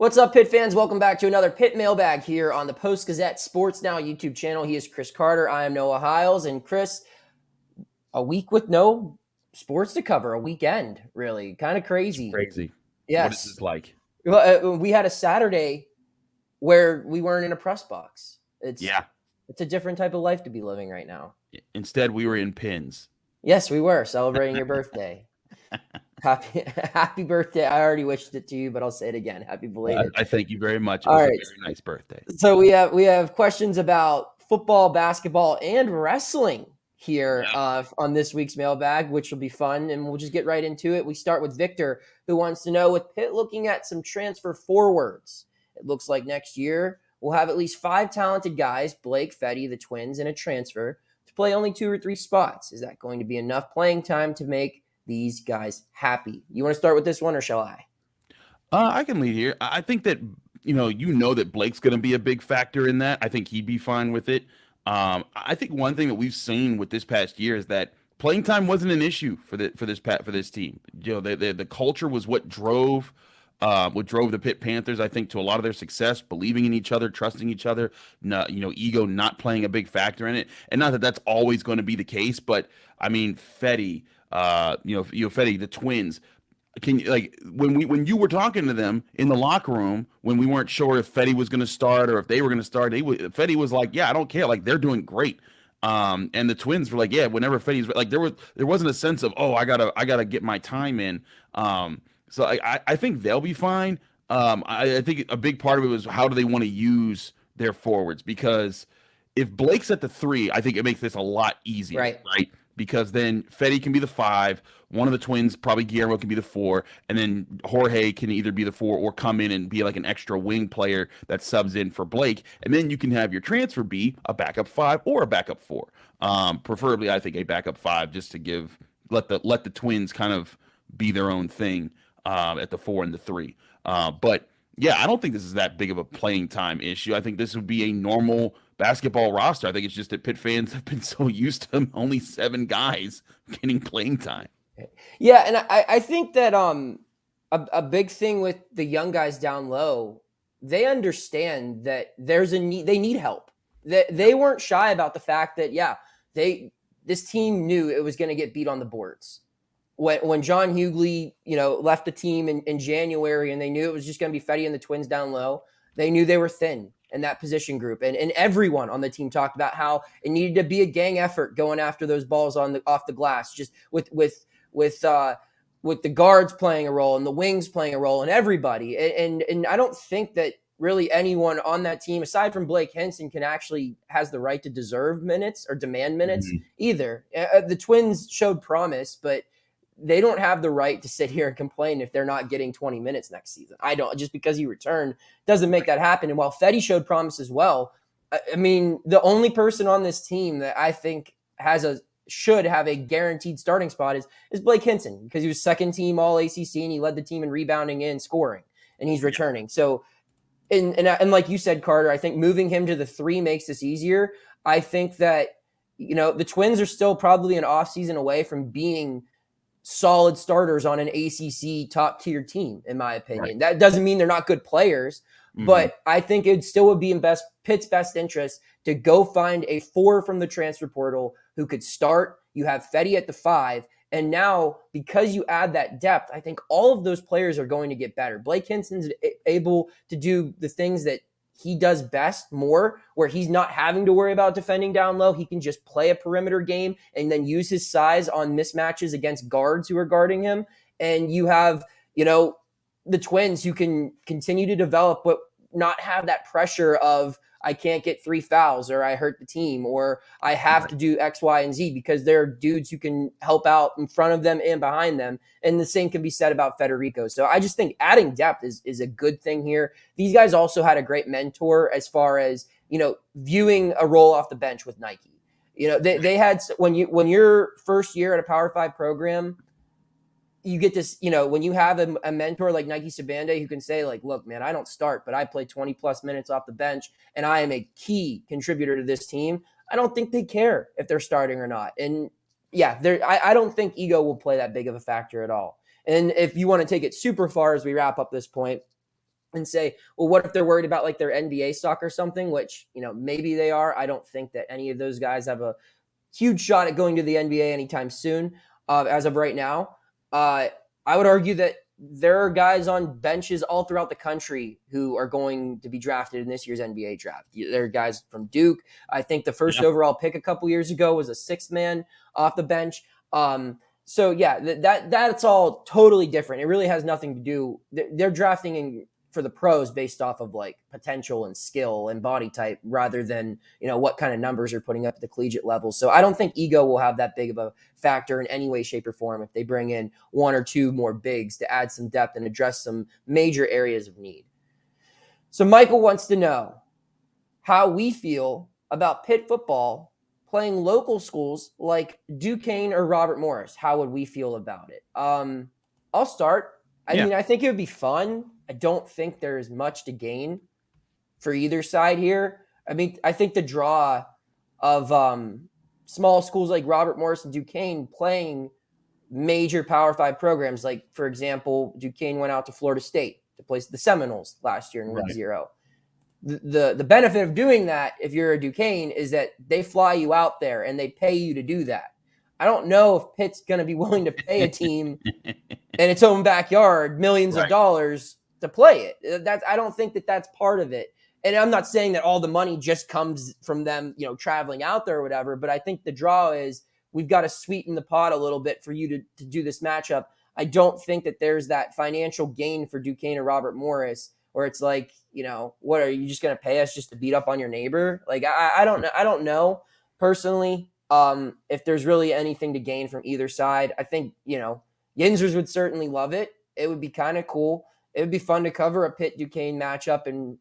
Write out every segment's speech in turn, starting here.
What's up, Pitt fans? Welcome back to another Pitt mailbag here on the Post-Gazette Sports Now YouTube channel. He is Chris Carter. I am Noah Hiles. And Chris, a week with no sports to cover, a weekend, really. Kind of crazy. Crazy. What is Yes. this like? Well, we had a Saturday where we weren't in a press box. It's a different type of life to be living right now. Instead, we were in pins. Yes, we were celebrating your birthday. Happy birthday. I already wished it to you, but I'll say it again. Happy belated. I thank you very much. It All was right. a very nice birthday. So we have questions about football, basketball, and wrestling here on this week's mailbag, which will be fun, and we'll just get right into it. We start with Victor, who wants to know, with Pitt looking at some transfer forwards, it looks like next year we'll have at least 5 talented guys, Blake, Fetty, the twins, and a transfer, to play only 2 or 3 spots. Is that going to be enough playing time to make these guys happy? You want to start with this one, or shall I? I can lead here. I think that that Blake's going to be a big factor in that. I think he'd be fine with it. I think one thing that we've seen with this past year is that playing time wasn't an issue for this team. The culture was what drove the Pitt Panthers, I think, to a lot of their success, believing in each other, trusting each other, ego not playing a big factor in it. And not that that's always going to be the case, but I mean, Fetty, Fetty, the twins. Can you, like, when you were talking to them in the locker room when we weren't sure if Fetty was going to start or if they were going to start, Fetty was like, "Yeah, I don't care. Like, they're doing great." And the twins were like, "Yeah, whenever Fetty's like, there wasn't a sense of, oh, I gotta get my time in." So I think they'll be fine. I think a big part of it was how do they want to use their forwards, because if Blake's at the 3, I think it makes this a lot easier, right? Because then Fetty can be the 5, one of the twins, probably Guillermo, can be the 4, and then Jorge can either be the 4 or come in and be like an extra wing player that subs in for Blake, and then you can have your transfer be a backup 5 or a backup 4. Preferably, I think a backup 5, just to let the twins kind of be their own thing at the 4 and the 3. But yeah, I don't think this is that big of a playing time issue. I think this would be a normal basketball roster. I think it's just that Pitt fans have been so used to only 7 guys getting playing time. Yeah, and I think that a big thing with the young guys down low, they understand that there's a need. They need help. They weren't shy about the fact that this team knew it was going to get beat on the boards. When John Hughley, left the team in January, and they knew it was just going to be Fetty and the twins down low, they knew they were thin in that position group. And everyone on the team talked about how it needed to be a gang effort going after those balls off the glass, just with the guards playing a role and the wings playing a role and everybody. And I don't think that really anyone on that team, aside from Blake Henson, has the right to deserve minutes or demand minutes either. The twins showed promise, but they don't have the right to sit here and complain if they're not getting 20 minutes next season. I don't. Just because he returned doesn't make that happen. And while Fetty showed promise as well, I mean, the only person on this team that I think should have a guaranteed starting spot is Blake Henson, because he was second team all ACC and he led the team in rebounding and scoring, and he's returning. So, and like you said, Carter, I think moving him to the 3 makes this easier. I think that, the Twins are still probably an offseason away from being solid starters on an ACC top tier team, in my opinion. Right. That doesn't mean they're not good players, but I think it still would be in Pitt's best interest to go find a 4 from the transfer portal who could start. You have Fetty at the 5. And now, because you add that depth, I think all of those players are going to get better. Blake Henson's able to do the things that he does best more, where he's not having to worry about defending down low. He can just play a perimeter game and then use his size on mismatches against guards who are guarding him. And you have, the twins who can continue to develop, but not have that pressure of, I can't get 3 fouls, or I hurt the team, or I have to do X, Y, and Z, because there are dudes who can help out in front of them and behind them. And the same can be said about Federico. So I just think adding depth is a good thing here. These guys also had a great mentor as far as, viewing a role off the bench with Nike. They had, when you're first year at a Power 5 program, you get this, when you have a mentor like Nike Sabande who can say, like, look, man, I don't start, but I play 20 plus minutes off the bench and I am a key contributor to this team. I don't think they care if they're starting or not. And yeah, I don't think ego will play that big of a factor at all. And if you want to take it super far as we wrap up this point, and say, well, what if they're worried about like their NBA stock or something, which, maybe they are. I don't think that any of those guys have a huge shot at going to the NBA anytime soon. As of right now, I would argue that there are guys on benches all throughout the country who are going to be drafted in this year's NBA draft. There are guys from Duke. I think the first overall pick a couple years ago was a sixth man off the bench. So yeah, that's all totally different. It really has nothing to do. They're drafting for the pros based off of like potential and skill and body type rather than, what kind of numbers you're putting up at the collegiate level. So I don't think ego will have that big of a factor in any way, shape, or form if they bring in one or two more bigs to add some depth and address some major areas of need. So Michael wants to know how we feel about Pitt football playing local schools like Duquesne or Robert Morris. How would we feel about it? I'll start. I mean, I think it would be fun. I don't think there's much to gain for either side here. I mean, I think the draw of small schools like Robert Morris and Duquesne playing major Power 5 programs, like, for example, Duquesne went out to Florida State to play the Seminoles last year in Week 0. The benefit of doing that, if you're a Duquesne, is that they fly you out there and they pay you to do that. I don't know if Pitt's going to be willing to pay a team in its own backyard millions of dollars to play it. I don't think that that's part of it. And I'm not saying that all the money just comes from them, traveling out there or whatever, but I think the draw is we've got to sweeten the pot a little bit for you to do this matchup. I don't think that there's that financial gain for Duquesne or Robert Morris where it's like, what are you just going to pay us just to beat up on your neighbor? Like, I don't know. I don't know personally if there's really anything to gain from either side. I think, Yinzers would certainly love it. It would be kind of cool. It would be fun to cover a Pitt Duquesne matchup in,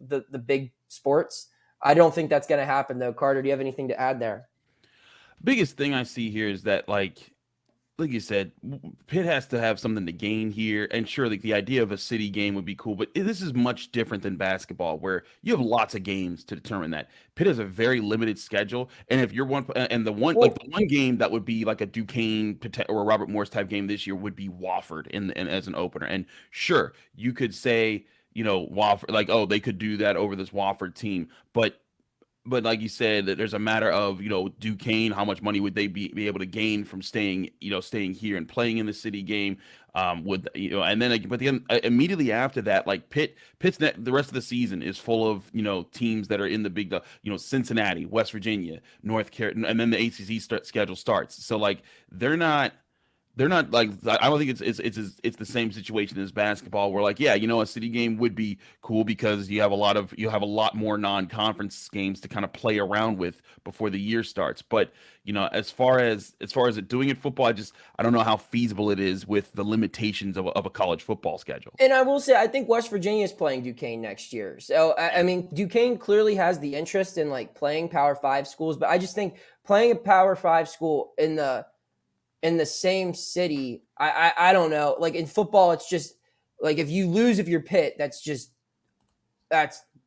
the big sports. I don't think that's going to happen though. Carter, do you have anything to add there? Biggest thing I see here is that like you said, Pitt has to have something to gain here. And sure, like the idea of a city game would be cool, but this is much different than basketball where you have lots of games to determine that. Pitt has a very limited schedule. And if you're the one game that would be like a Duquesne or a Robert Morris type game this year would be Wofford in as an opener. And sure, you could say, Wofford, like, oh, they could do that over this Wofford team. But like you said, that there's a matter of, Duquesne, how much money would they be able to gain from staying here and playing in the city game, and then, but then immediately after that, like Pitt's the rest of the season is full of, teams that are in the big, Cincinnati, West Virginia, North Carolina, and then the ACC schedule starts. So like, they're not like, I don't think it's the same situation as basketball where like, a city game would be cool because you have a lot more non-conference games to kind of play around with before the year starts. But, as far as it doing it football, I don't know how feasible it is with the limitations of a college football schedule. And I will say, I think West Virginia is playing Duquesne next year. So, I mean, Duquesne clearly has the interest in like playing Power 5 schools, but I just think playing a Power 5 school in the same city, I don't know. Like in football, it's just like if you're Pitt,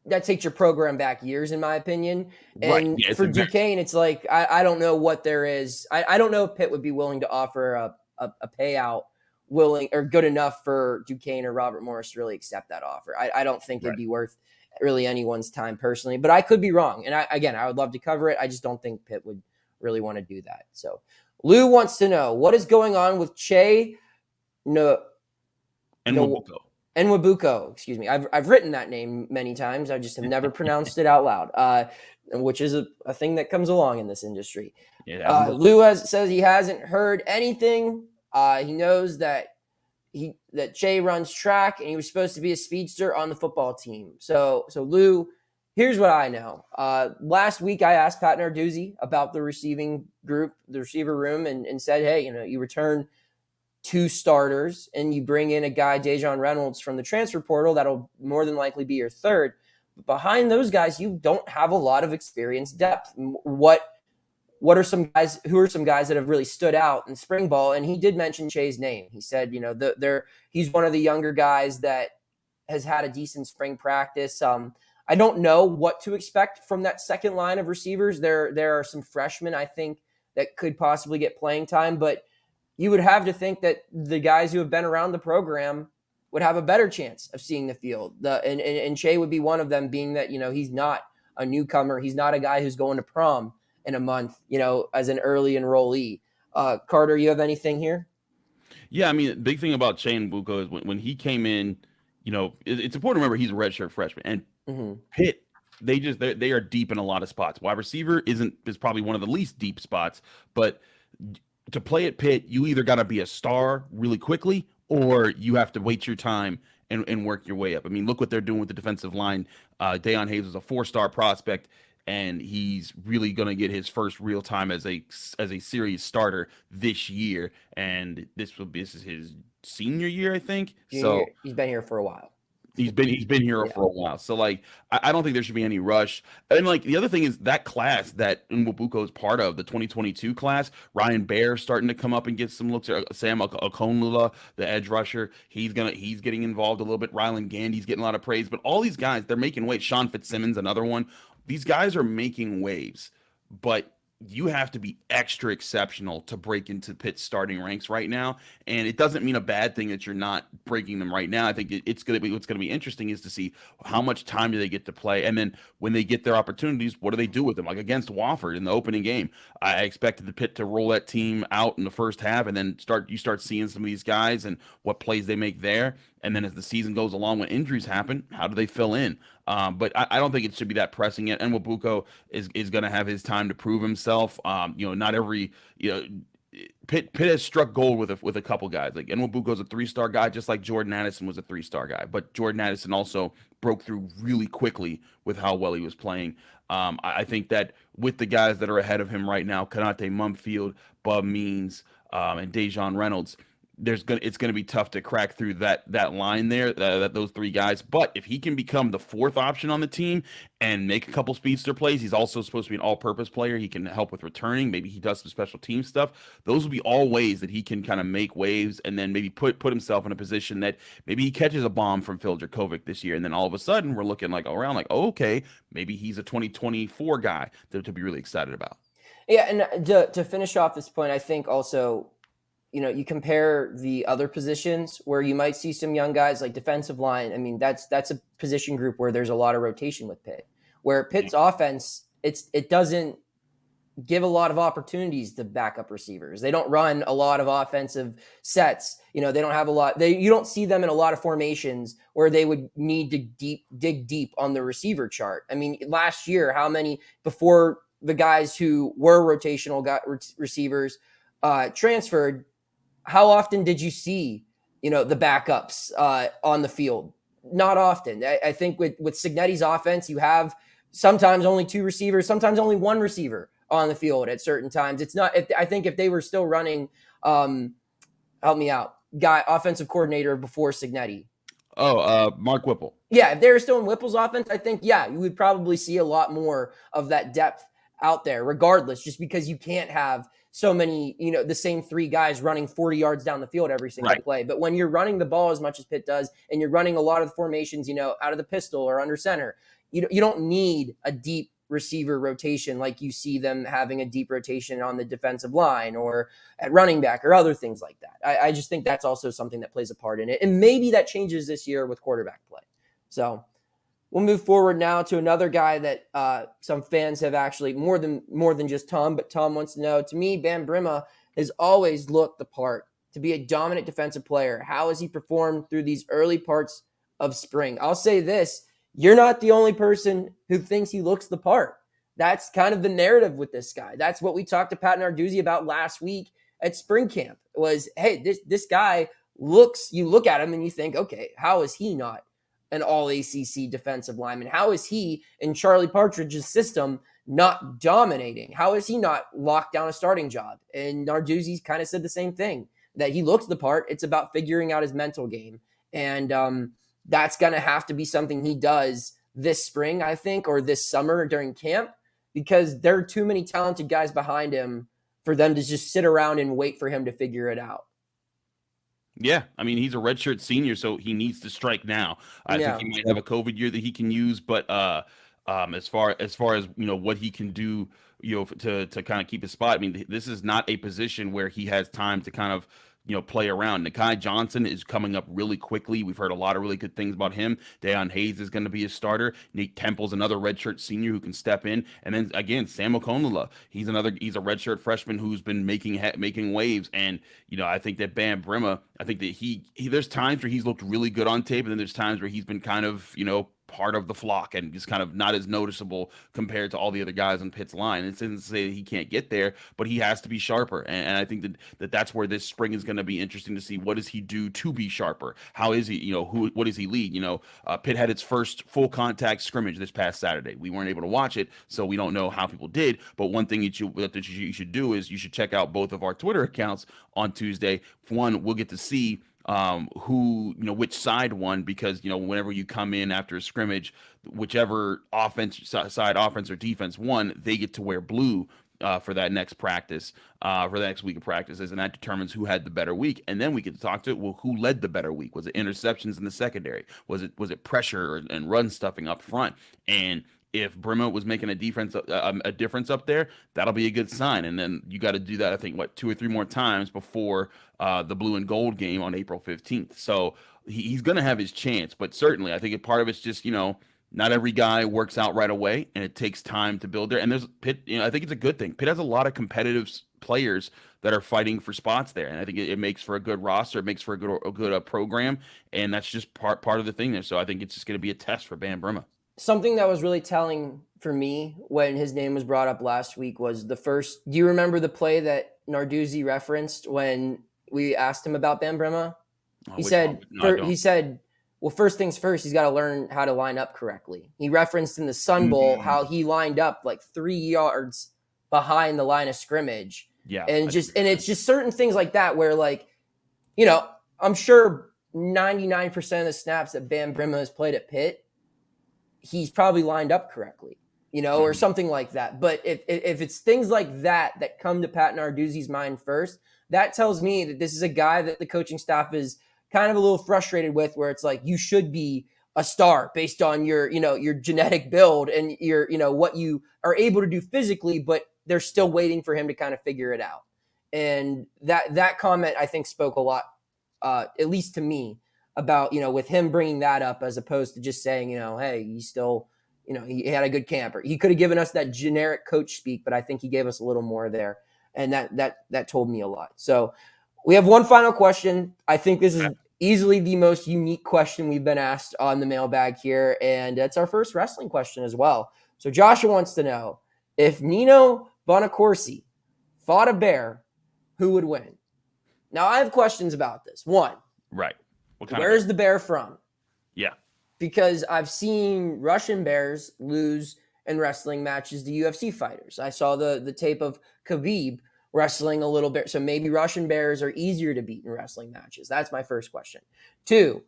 that takes your program back years, in my opinion. And for Duquesne, it's like I don't know what there is. I don't know if Pitt would be willing to offer a payout willing or good enough for Duquesne or Robert Morris to really accept that offer. I don't think it'd be worth really anyone's time personally, but I could be wrong. And I would love to cover it. I just don't think Pitt would really want to do that. So Lou wants to know what is going on with Che Nwabuko. Excuse me. I've written that name many times. I just have never pronounced it out loud, which is a thing that comes along in this industry. Lou says he hasn't heard anything. He knows that Che runs track and he was supposed to be a speedster on the football team. So Lou, here's what I know. Last week, I asked Pat Narduzzi about the receiving group, the receiver room, and said, hey, you return 2 starters and you bring in a guy, Dejon Reynolds, from the transfer portal. That'll more than likely be your third. But behind those guys, you don't have a lot of experience depth. What are some guys? Who are some guys that have really stood out in spring ball? And he did mention Che's name. He said, he's one of the younger guys that has had a decent spring practice. I don't know what to expect from that second line of receivers. There are some freshmen, I think, that could possibly get playing time, but you would have to think that the guys who have been around the program would have a better chance of seeing the field. And Che would be one of them, being that, he's not a newcomer. He's not a guy who's going to prom in a month, as an early enrollee. Carter, you have anything here? Yeah, I mean, the big thing about Che Nwabuko is when he came in, it's important to remember he's a redshirt freshman. And Pitt, they are deep in a lot of spots. Wide receiver is probably one of the least deep spots, but to play at Pitt, you either got to be a star really quickly or you have to wait your time and work your way up. I mean, look what they're doing with the defensive line. Deion Hayes was a 4-star prospect, and he's really going to get his first real time as a series starter this year. And this is his senior year, I think. So he's been here for a while. He's been here for a while. So like I don't think there should be any rush. And like the other thing is that class that Nwabuko is part of, the 2022 class, Ryan Baer starting to come up and get some looks. Sam Okonlula, the edge rusher, he's getting involved a little bit. Rylan Gandy's getting a lot of praise. But all these guys, they're making waves. Sean Fitzsimmons, another one. These guys are making waves, but you have to be extra exceptional to break into Pitt's starting ranks right now. And it doesn't mean a bad thing that you're not breaking them right now. I think it's going to be, what's going to be interesting is to see how much time do they get to play. And then when they get their opportunities, what do they do with them? Like against Wofford in the opening game, I expected the Pitt to roll that team out in the first half and then you start seeing some of these guys and what plays they make there. And then as the season goes along, when injuries happen, how do they fill in? But I don't think it should be that pressing yet. And Nwabuko is going to have his time to prove himself. Not every Pitt has struck gold with a couple guys. Like Nwabuko's a 3-star guy, just like Jordan Addison was a 3-star guy. But Jordan Addison also broke through really quickly with how well he was playing. I think that with the guys that are ahead of him right now, Kanate Mumfield, Bub Means, and Dejon Reynolds, it's gonna be tough to crack through that line there, those 3 guys. But if he can become the 4th option on the team and make a couple speedster plays, he's also supposed to be an all-purpose player. He can help with returning. Maybe he does some special team stuff. Those will be all ways that he can kind of make waves and then maybe put himself in a position that maybe he catches a bomb from Phil Dracovic this year, and then all of a sudden we're looking like around like, oh, okay, maybe he's a 2024 guy to be really excited about. Yeah, and to finish off this point, I think also, you compare the other positions where you might see some young guys like defensive line. I mean, that's a position group where there's a lot of rotation with Pitt, where Pitt's offense, it doesn't give a lot of opportunities to backup receivers. They don't run a lot of offensive sets. They don't have a lot. You don't see them in a lot of formations where they would need to dig deep on the receiver chart. I mean, last year, how many before the guys who were rotational receivers transferred? How often did you see, the backups on the field? Not often. I think with Cignetti's offense, you have sometimes only 2 receivers, sometimes only 1 receiver on the field at certain times. It's not. I think if they were still running, help me out, offensive coordinator before Cignetti. Mark Whipple. Yeah, if they were still in Whipple's offense, I think you would probably see a lot more of that depth out there, regardless, just because you can't have so many, the same 3 guys running 40 yards down the field every single play. But when you're running the ball as much as Pitt does, and you're running a lot of the formations, out of the pistol or under center, you don't need a deep receiver rotation like you see them having a deep rotation on the defensive line or at running back or other things like that. I just think that's also something that plays a part in it. And maybe that changes this year with quarterback play. So we'll move forward now to another guy that some fans have actually more than just Tom, but Tom wants to know. To me, Bam Brima has always looked the part to be a dominant defensive player. How has he performed through these early parts of spring? I'll say this. You're not the only person who thinks he looks the part. That's kind of the narrative with this guy. That's what we talked to Pat Narduzzi about last week at spring camp was, hey, this guy looks, you look at him and you think, okay, how is he not an all ACC defensive lineman? How is he in Charlie Partridge's system not dominating? How is he not locked down a starting job? And Narduzzi's kind of said the same thing, that he looks the part. It's about figuring out his mental game. And that's going to have to be something he does this spring, I think, or this summer during camp, because there are too many talented guys behind him for them to just sit around and wait for him to figure it out. Yeah, I mean, he's a redshirt senior, so he needs to strike now. I think he might have a COVID year that he can use, but as far as what he can do, to kind of keep his spot. I mean, this is not a position where he has time to kind of play around. Nakai Johnson is coming up really quickly. We've heard a lot of really good things about him. Deion Hayes is going to be a starter. Nate Temple's another redshirt senior who can step in. And then again, Sam Okonlala. He's a redshirt freshman who's been making waves. And I think that Bam Brima, I think that he there's times where he's looked really good on tape, and then there's times where he's been kind of part of the flock and just kind of not as noticeable compared to all the other guys on Pitt's line. It doesn't say that he can't get there, but he has to be sharper. And I think that's where this spring is going to be interesting to see what does he do to be sharper. How is he? What does he lead? Pitt had its first full contact scrimmage this past Saturday. We weren't able to watch it, so we don't know how people did. But one thing that you should do is you should check out both of our Twitter accounts on Tuesday. One, we'll get to see which side won, because whenever you come in after a scrimmage, whichever side offense or defense won, they get to wear blue for that next practice, for the next week of practices, and that determines who had the better week. And then we get to talk to who led the better week. Was it interceptions in the secondary? Was it pressure and run stuffing up front? And if Brima was making a difference up there, that'll be a good sign. And then you got to do that, I think, 2 or 3 more times before the blue and gold game on April 15th. So he's going to have his chance. But certainly, I think a part of it's just, not every guy works out right away, and it takes time to build there. And there's Pitt, I think it's a good thing. Pitt has a lot of competitive players that are fighting for spots there. And I think it makes for a good roster. It makes for a good program. And that's just part of the thing there. So I think it's just going to be a test for Bam Brima. Something that was really telling for me when his name was brought up last week was do you remember the play that Narduzzi referenced when we asked him about Bam Brima? He said, well, first things first, he's got to learn how to line up correctly. He referenced in the Sun Bowl how he lined up like 3 yards behind the line of scrimmage. Yeah. And it's just certain things like that where, like, I'm sure 99% of the snaps that Bam Brima has played at Pitt, he's probably lined up correctly, or something like that. But if it's things like that come to Pat Narduzzi's mind first, that tells me that this is a guy that the coaching staff is kind of a little frustrated with, where it's like, you should be a star based on your genetic build and your, what you are able to do physically, but they're still waiting for him to kind of figure it out. And that comment, I think, spoke a lot, at least to me, about, with him bringing that up, as opposed to just saying, hey, he's still, he had a good camp. Or he could have given us that generic coach speak, but I think he gave us a little more there. And that told me a lot. So we have one final question. I think this is easily the most unique question we've been asked on the mailbag here. And it's our first wrestling question as well. So Joshua wants to know, if Nino Bonacorsi fought a bear, who would win? Now, I have questions about this. One. Right. Where's the bear from? Yeah. Because I've seen Russian bears lose in wrestling matches to UFC fighters. I saw the tape of Khabib wrestling a little bit. So maybe Russian bears are easier to beat in wrestling matches. That's my first question. 2,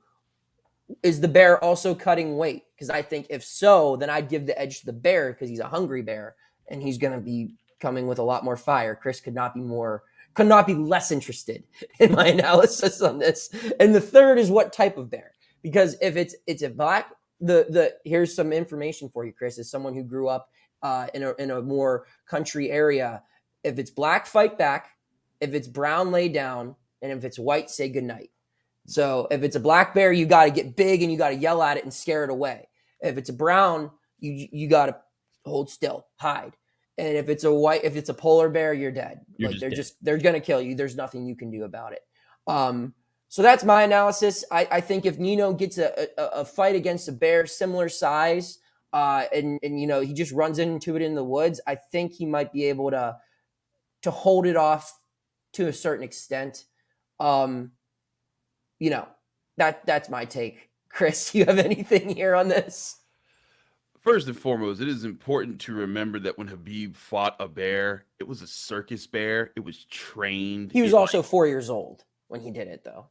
is the bear also cutting weight? Because I think if so, then I'd give the edge to the bear, because he's a hungry bear and he's going to be coming with a lot more fire. Chris could not be less interested in my analysis on this. And the third is what type of bear, because if it's a black, here's some information for you, Chris, as someone who grew up in a more country area. If it's black, fight back. If it's brown, lay down. And if it's white, say goodnight. So if it's a black bear, you got to get big and you got to yell at it and scare it away. If it's a brown, you got to hold still, hide. And if it's a polar bear, you're dead. They're going to kill you. There's nothing you can do about it. So that's my analysis. I think if Nino gets a fight against a bear similar size, and he just runs into it in the woods, I think he might be able to hold it off to a certain extent. That's my take. Chris, you have anything here on this? First and foremost, it is important to remember that when Khabib fought a bear, it was a circus bear. It was trained. He was also 4 years old when he did it, though.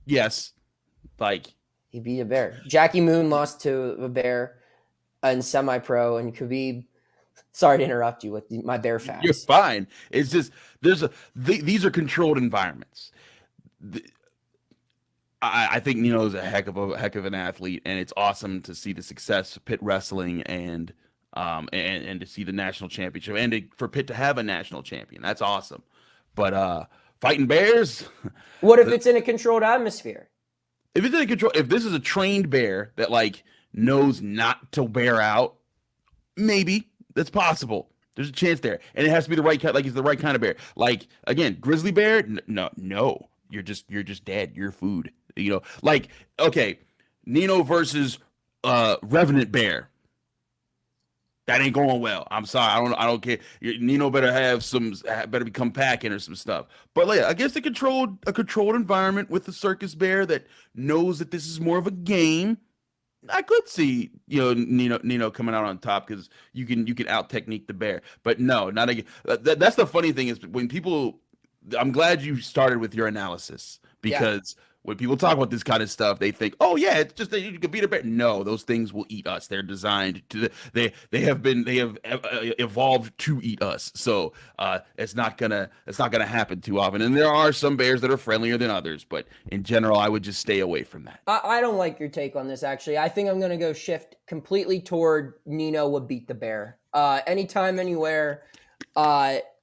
Yes. He beat a bear. Jackie Moon lost to a bear in semi-pro, and Khabib, sorry to interrupt you with my bear facts. You're fine. It's just, these are controlled environments. I think Nino is a heck of an athlete, and it's awesome to see the success of Pitt wrestling and to see the national championship, and for Pitt to have a national champion. That's awesome. But Fighting bears? What if it's in a controlled atmosphere? If it's in a control, if this is a trained bear that like knows not to bear out, maybe that's possible. There's a chance there, and it has to be the right kind. Like it's the right kind of bear. Like again, grizzly bear. No, you're just dead. You're food. You know, like okay, Nino versus Revenant bear. That ain't going well. I'm sorry. I don't care. Nino better become packing or some stuff. But like, I guess a controlled environment with the circus bear that knows that this is more of a game. I could see Nino coming out on top because you can out technique the bear. But no, not again. That's the funny thing is when people. I'm glad you started with your analysis because. Yeah. When people talk about this kind of stuff, they think, "Oh yeah, it's just that you can beat a bear." No, those things will eat us. They're designed to. They have evolved to eat us. So it's not gonna happen too often. And there are some bears that are friendlier than others, but in general, I would just stay away from that. I don't like your take on this. Actually, I think I'm gonna go shift completely toward Nino would beat the bear. Anytime, anywhere,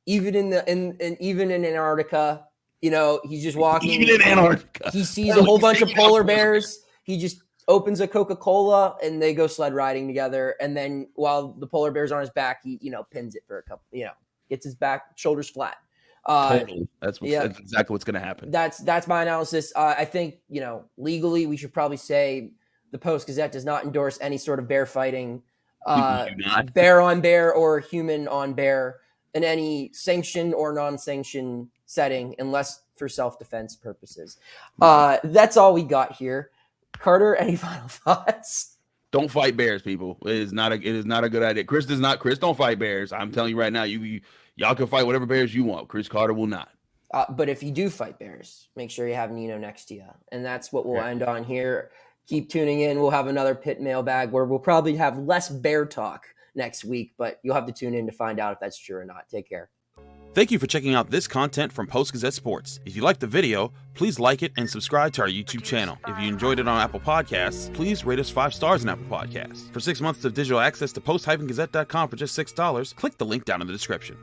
even in Antarctica. You know, he's just walking. Even in Antarctica. He sees a whole bunch of polar bears. He just opens a Coca-Cola and they go sled riding together. And then while the polar bear's on his back, he, pins it for a couple, gets his back, shoulders flat. Totally. That's exactly what's going to happen. That's my analysis. I think, legally we should probably say the Post-Gazette does not endorse any sort of bear fighting, bear on bear or human on bear in any sanctioned or non-sanctioned setting unless for self-defense purposes. That's all we got here. Carter, any final thoughts? Don't fight bears, people. It is not a good idea. Chris, don't fight bears. I'm telling you right now, y'all can fight whatever bears you want. Chris Carter will not. But if you do fight bears, make sure you have Nino next to you. And that's what we'll end on here. Keep tuning in. We'll have another Pitt mailbag where we'll probably have less bear talk next week, but you'll have to tune in to find out if that's true or not. Take care. Thank you for checking out this content from Post-Gazette Sports. If you liked the video, please like it and subscribe to our YouTube channel. If you enjoyed it on Apple Podcasts, please rate us 5 stars on Apple Podcasts. For 6 months of digital access to post-gazette.com for just $6, click the link down in the description.